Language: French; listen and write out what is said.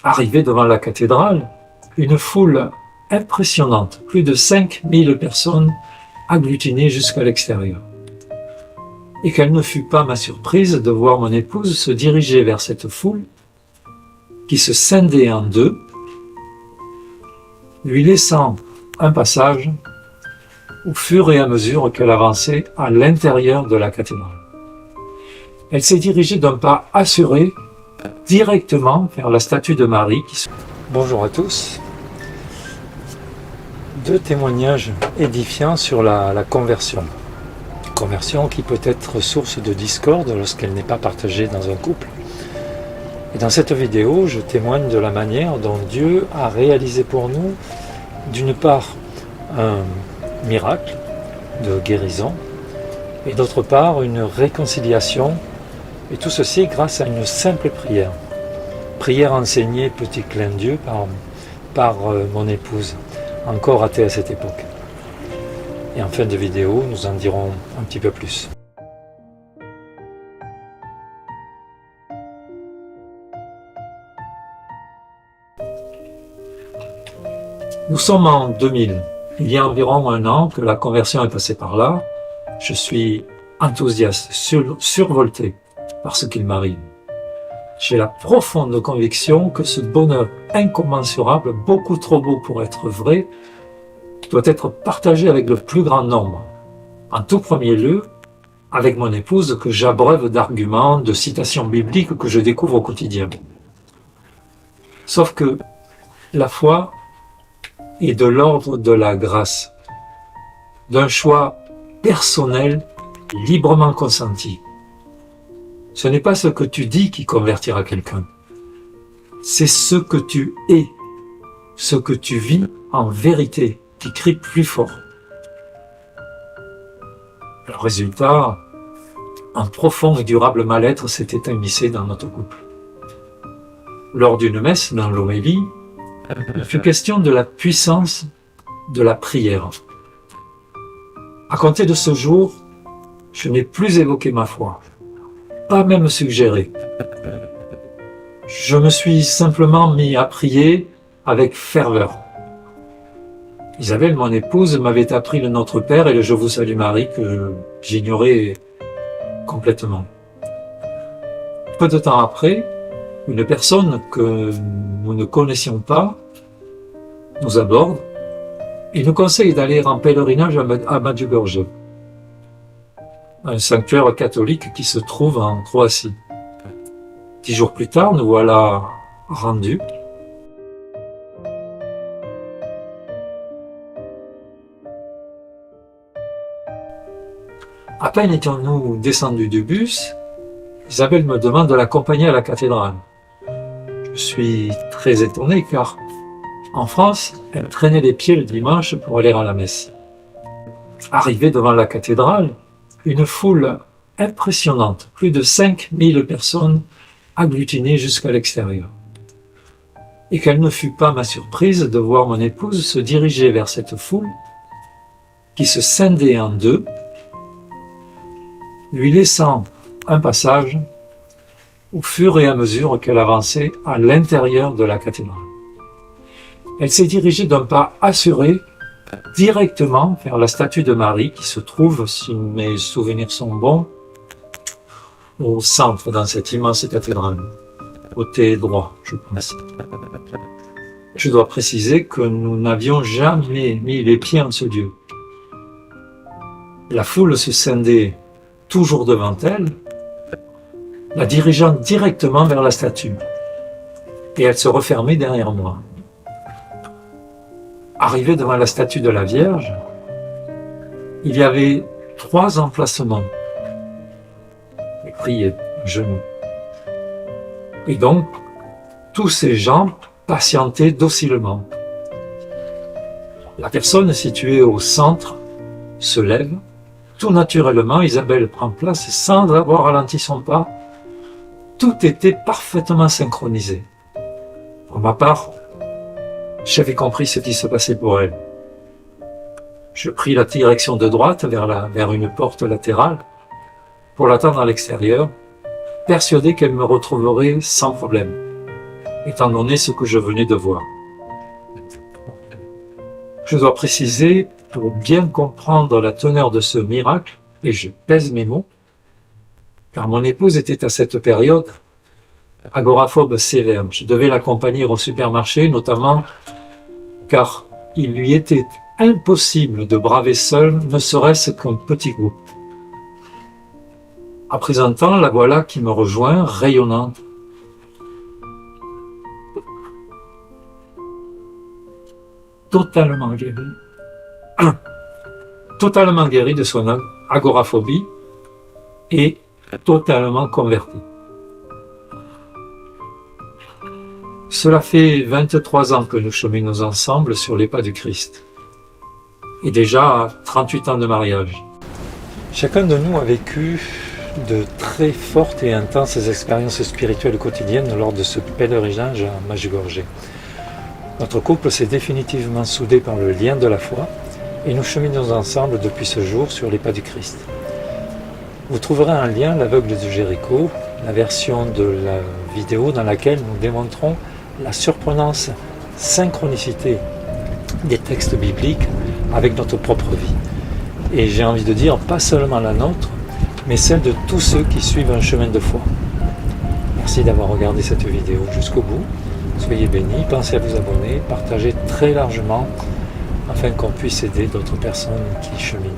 Arrivé devant la cathédrale, une foule impressionnante, plus de 5000 personnes agglutinées jusqu'à l'extérieur. Et quelle ne fut pas ma surprise de voir mon épouse se diriger vers cette foule qui se scindait en deux, lui laissant un passage au fur et à mesure qu'elle avançait à l'intérieur de la cathédrale. Elle s'est dirigée d'un pas assuré directement vers la statue de Marie. Bonjour à tous. Deux témoignages édifiants sur la conversion. Conversion qui peut être source de discorde lorsqu'elle n'est pas partagée dans un couple. Et dans cette vidéo, je témoigne de la manière dont Dieu a réalisé pour nous, d'une part, un miracle de guérison, et d'autre part, une réconciliation, et tout ceci grâce à une simple prière. Prière enseignée, petit clin d'yeux, par mon épouse, encore athée à cette époque. Et en fin de vidéo, nous en dirons un petit peu plus. Nous sommes en 2000. Il y a environ un an que la conversion est passée par là. Je suis enthousiaste, survolté par ce qu'il m'arrive. J'ai la profonde conviction que ce bonheur incommensurable, beaucoup trop beau pour être vrai, doit être partagé avec le plus grand nombre. En tout premier lieu, avec mon épouse que j'abreuve d'arguments, de citations bibliques que je découvre au quotidien. Sauf que la foi est de l'ordre de la grâce, d'un choix personnel, librement consenti. Ce n'est pas ce que tu dis qui convertira quelqu'un. C'est ce que tu es, ce que tu vis en vérité, qui crie plus fort. Le résultat, un profond et durable mal-être s'était immiscé dans notre couple. Lors d'une messe dans l'homélie, il fut question de la puissance de la prière. À compter de ce jour, je n'ai plus évoqué ma foi, pas même suggéré. Je me suis simplement mis à prier avec ferveur. Isabelle, mon épouse, m'avait appris le Notre Père et le Je vous salue Marie que j'ignorais complètement. Peu de temps après, une personne que nous ne connaissions pas nous aborde et nous conseille d'aller en pèlerinage à Medjugorje, un sanctuaire catholique qui se trouve en Croatie. 10 jours plus tard, nous voilà rendus. À peine étions-nous descendus du bus, Isabelle me demande de l'accompagner à la cathédrale. Je suis très étonné car, en France, elle traînait les pieds le dimanche pour aller à la messe. Arrivé devant la cathédrale, une foule impressionnante, plus de 5000 personnes agglutinées jusqu'à l'extérieur. Et quelle ne fut pas ma surprise de voir mon épouse se diriger vers cette foule qui se scindait en deux, lui laissant un passage au fur et à mesure qu'elle avançait à l'intérieur de la cathédrale. Elle s'est dirigée d'un pas assuré directement vers la statue de Marie qui se trouve, si mes souvenirs sont bons, au centre dans cette immense cathédrale, côté droit, je pense. Je dois préciser que nous n'avions jamais mis les pieds en ce lieu. La foule se scindait toujours devant elle, la dirigeant directement vers la statue, et elle se refermait derrière moi. Arrivé devant la statue de la Vierge, il y avait 3 emplacements. Et prier, genoux. Et donc, tous ces gens patientaient docilement. La personne située au centre se lève. Tout naturellement, Isabelle prend place sans avoir ralenti son pas. Tout était parfaitement synchronisé. Pour ma part, j'avais compris ce qui se passait pour elle. Je pris la direction de droite vers une porte latérale pour l'attendre à l'extérieur, persuadé qu'elle me retrouverait sans problème. étant donné ce que je venais de voir. Je dois préciser, pour bien comprendre la teneur de ce miracle, et je pèse mes mots, car mon épouse était à cette période agoraphobe sévère. Je devais l'accompagner au supermarché, notamment car il lui était impossible de braver seul, ne serait-ce qu'un petit groupe. À présent, la voilà qui me rejoint, rayonnante. Totalement guérie. Totalement guérie de son agoraphobie et totalement convertie. Cela fait 23 ans que nous cheminons ensemble sur les pas du Christ. Et déjà 38 ans de mariage. Chacun de nous a vécu de très fortes et intenses expériences spirituelles quotidiennes lors de ce pèlerinage à Medjugorje. Notre couple s'est définitivement soudé par le lien de la foi et nous cheminons ensemble depuis ce jour sur les pas du Christ. Vous trouverez en lien l'aveugle de Jéricho, la version de la vidéo dans laquelle nous démontrons la surprenante synchronicité des textes bibliques avec notre propre vie. Et j'ai envie de dire, pas seulement la nôtre, mais celle de tous ceux qui suivent un chemin de foi. Merci d'avoir regardé cette vidéo jusqu'au bout. Soyez bénis, pensez à vous abonner, partagez très largement afin qu'on puisse aider d'autres personnes qui cheminent.